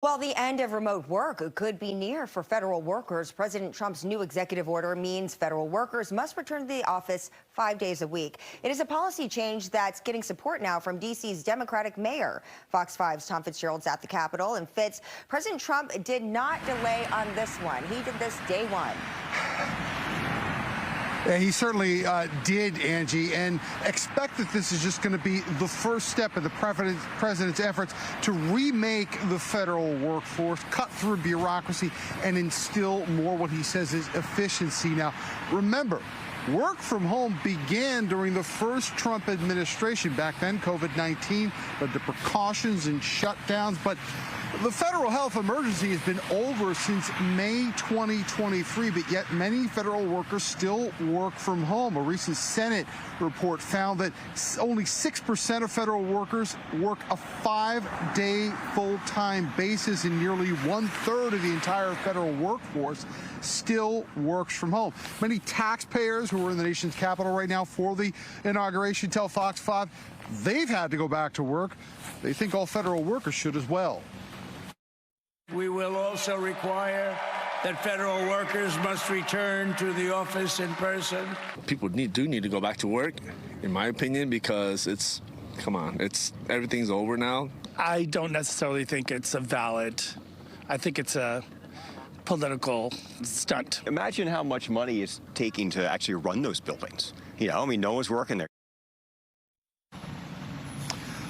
While the end of remote work could be near for federal workers, President Trump's new executive order means federal workers must return to the office 5 days a week. It is a policy change that's getting support now from D.C.'s Democratic mayor. Fox 5's Tom Fitzgerald's at the Capitol. And Fitz, President Trump did not delay on this one. He did this day one. Yeah, he certainly did, Angie, and expect that this is just going to be the first step in the president's efforts to remake the federal workforce, cut through bureaucracy, and instill more what he says is efficiency. Now, remember, work from home began during the first Trump administration. Back then, COVID-19 led to precautions and shutdowns, but the federal health emergency has been over since May 2023, but yet many federal workers still work from home. A recent Senate report found that only 6% of federal workers work a 5-day full-time basis, and nearly 1/3 of the entire federal workforce still works from home. Many taxpayers who are in the nation's capital right now for the inauguration tell Fox 5 they've had to go back to work. They think all federal workers should as well. We will also require that federal workers must return to the office in person. People do need to go back to work, in my opinion, because everything's over now. I don't necessarily think it's I think it's a political stunt. Imagine how much money it's taking to actually run those buildings. No one's working there.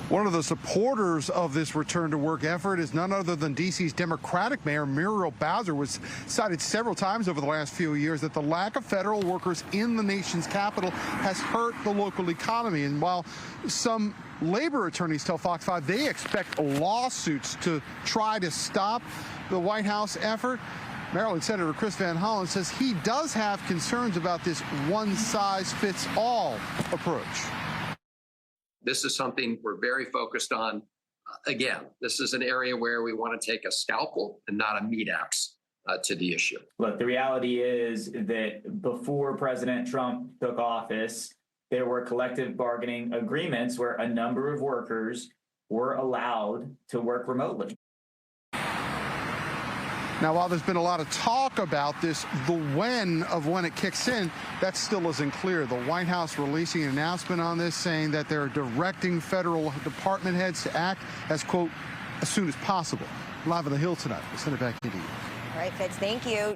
One of the supporters of this return to work effort is none other than D.C.'s Democratic Mayor Muriel Bowser, was cited several times over the last few years that the lack of federal workers in the nation's capital has hurt the local economy. And while some labor attorneys tell Fox 5 they expect lawsuits to try to stop the White House effort, Maryland Senator Chris Van Hollen says he does have concerns about this one-size-fits-all approach. This is something we're very focused on. Again, this is an area where we want to take a scalpel and not a meat axe to the issue. Look, the reality is that before President Trump took office, there were collective bargaining agreements where a number of workers were allowed to work remotely. Now, while there's been a lot of talk about this, the when it kicks in, that still isn't clear. The White House releasing an announcement on this, saying that they're directing federal department heads to act as, quote, as soon as possible. Live on the Hill tonight. We'll send it back to you. All right, Fitz, thank you.